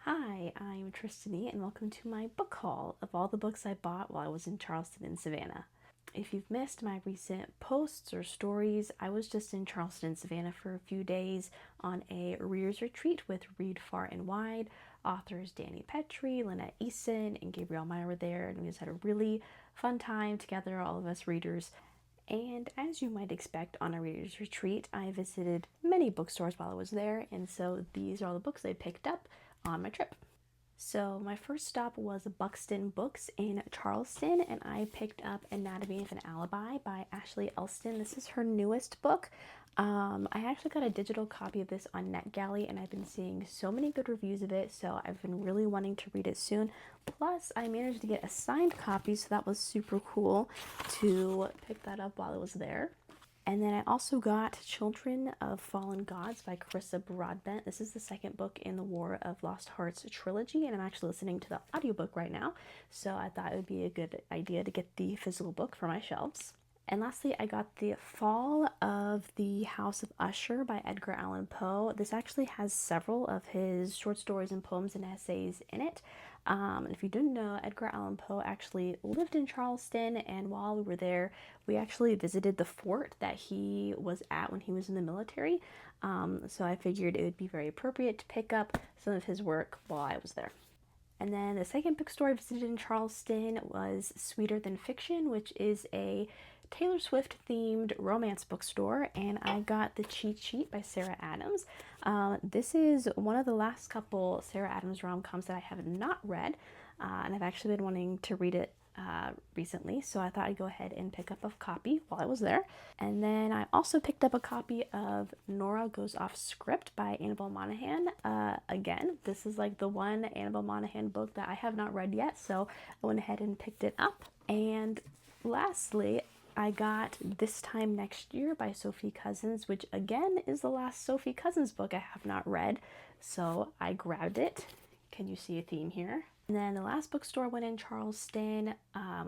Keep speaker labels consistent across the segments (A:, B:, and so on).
A: Hi, I'm Tristany, and welcome to my book haul of all the books I bought while I was in Charleston and Savannah. If you've missed my recent posts or stories, I was just in Charleston and Savannah for a few days on a Reader's Retreat with Read Far and Wide. Authors Danny Petrie, Lynette Eason, and Gabrielle Meyer were there, and we just had a really fun time together, all of us readers. And as you might expect on a reader's retreat, I visited many bookstores while I was there, and so these are all the books I picked up on my trip. So my first stop was Buxton Books in Charleston, and I picked up Anatomy of an Alibi by Ashley Elston. This is her newest book. I actually got a digital copy of this on NetGalley, and I've been seeing so many good reviews of it, so I've been really wanting to read it soon. Plus, I managed to get a signed copy, so that was super cool to pick that up while I was there. And then I also got Children of Fallen Gods by Carissa Broadbent. This is the second book in the War of Lost Hearts trilogy, and I'm actually listening to the audiobook right now, so I thought it would be a good idea to get the physical book for my shelves. And lastly, I got The Fall of the House of Usher by Edgar Allan Poe. This actually has several of his short stories and poems and essays in it. If you didn't know, Edgar Allan Poe actually lived in Charleston, and while we were there, we actually visited the fort that he was at when he was in the military. So I figured it would be very appropriate to pick up some of his work while I was there. And then the second bookstore I visited in Charleston was Sweeter Than Fiction, which is a Taylor Swift themed romance bookstore, and I got The Cheat Sheet by Sarah Adams. This is one of the last couple Sarah Adams rom-coms that I have not read, and I've actually been wanting to read it recently, so I thought I'd go ahead and pick up a copy while I was there. And then I also picked up a copy of Nora Goes Off Script by Annabelle Monaghan. Again, this is like the one Annabelle Monaghan book that I have not read yet, so I went ahead and picked it up. And lastly, I got This Time Next Year by Sophie Cousins, which again is the last Sophie Cousins book I have not read, so I grabbed it. Can you see a theme here? And then the last bookstore I went in Charleston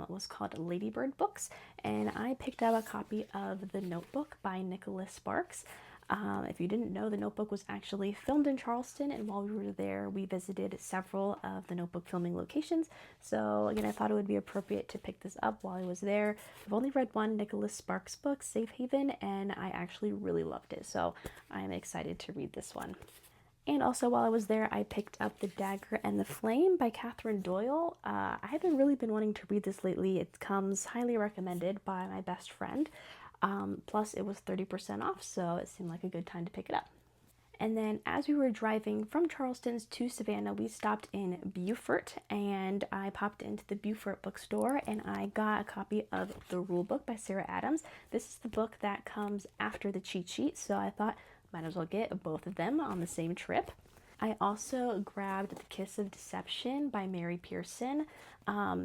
A: was called Ladybird Books, and I picked up a copy of The Notebook by Nicholas Sparks. If you didn't know, The Notebook was actually filmed in Charleston, and while we were there, we visited several of the Notebook filming locations. So again, I thought it would be appropriate to pick this up while I was there. I've only read one Nicholas Sparks book, Safe Haven, and I actually really loved it. So I'm excited to read this one. And also, while I was there, I picked up The Dagger and the Flame by Catherine Doyle. I haven't really been wanting to read this lately. It comes highly recommended by my best friend. Plus, it was 30% off, so it seemed like a good time to pick it up. And then, as we were driving from Charleston to Savannah, we stopped in Beaufort, and I popped into the Beaufort bookstore and I got a copy of The Rule Book by Sarah Adams. This is the book that comes after the cheat sheet, so I thought might as well get both of them on the same trip. I also grabbed The Kiss of Deception by Mary Pearson.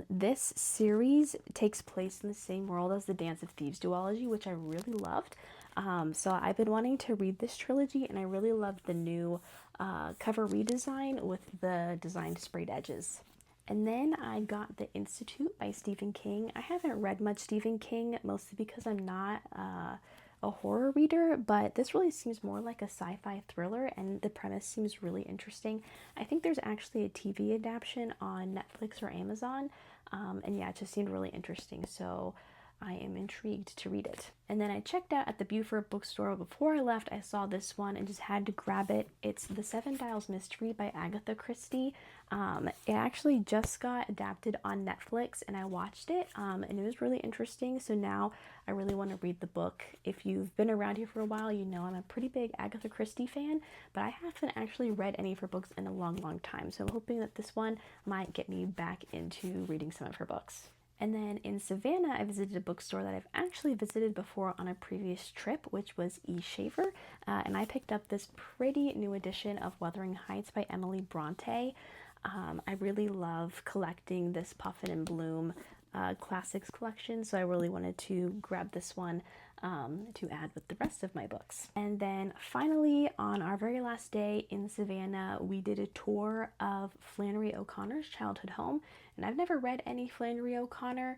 A: This series takes place in the same world as the Dance of Thieves duology, which I really loved. So I've been wanting to read this trilogy, and I really loved the new cover redesign with the designed sprayed edges. And then I got The Institute by Stephen King. I haven't read much Stephen King, mostly because I'm not a horror reader, but this really seems more like a sci-fi thriller, and the premise seems really interesting. I think there's actually a TV adaptation on Netflix or Amazon, and yeah, it just seemed really interesting, so I am intrigued to read it. And then I checked out at the Beaufort bookstore. Before I left, I saw this one and just had to grab it. It's The Seven Dials Mystery by Agatha Christie. It actually just got adapted on Netflix, and I watched it, and it was really interesting. So now I really want to read the book. If you've been around here for a while, you know I'm a pretty big Agatha Christie fan, but I haven't actually read any of her books in a long, long time. So I'm hoping that this one might get me back into reading some of her books. And then in Savannah, I visited a bookstore that I've actually visited before on a previous trip, which was E. Shaver, and I picked up this pretty new edition of Wuthering Heights by Emily Bronte. I really love collecting this Puffin and Bloom classics collection, so I really wanted to grab this one to add with the rest of my books. And then finally, on our very last day in Savannah, we did a tour of Flannery O'Connor's childhood home, and I've never read any Flannery O'Connor,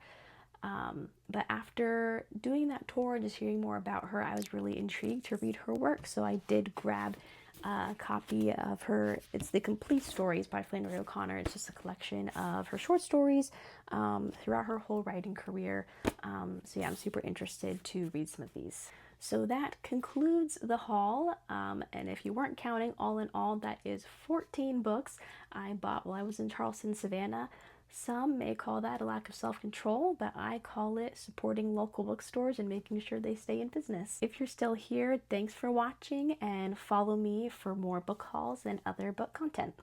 A: but after doing that tour and just hearing more about her, I was really intrigued to read her work, so I did grab a copy of her. It's the Complete Stories by Flannery O'Connor. It's just a collection of her short stories throughout her whole writing career. So yeah, I'm super interested to read some of these. So that concludes the haul, and if you weren't counting, all in all, that is 14 books I bought while I was in Charleston, Savannah. Some may call that a lack of self-control, but I call it supporting local bookstores and making sure they stay in business. If you're still here, thanks for watching, and follow me for more book hauls and other book content.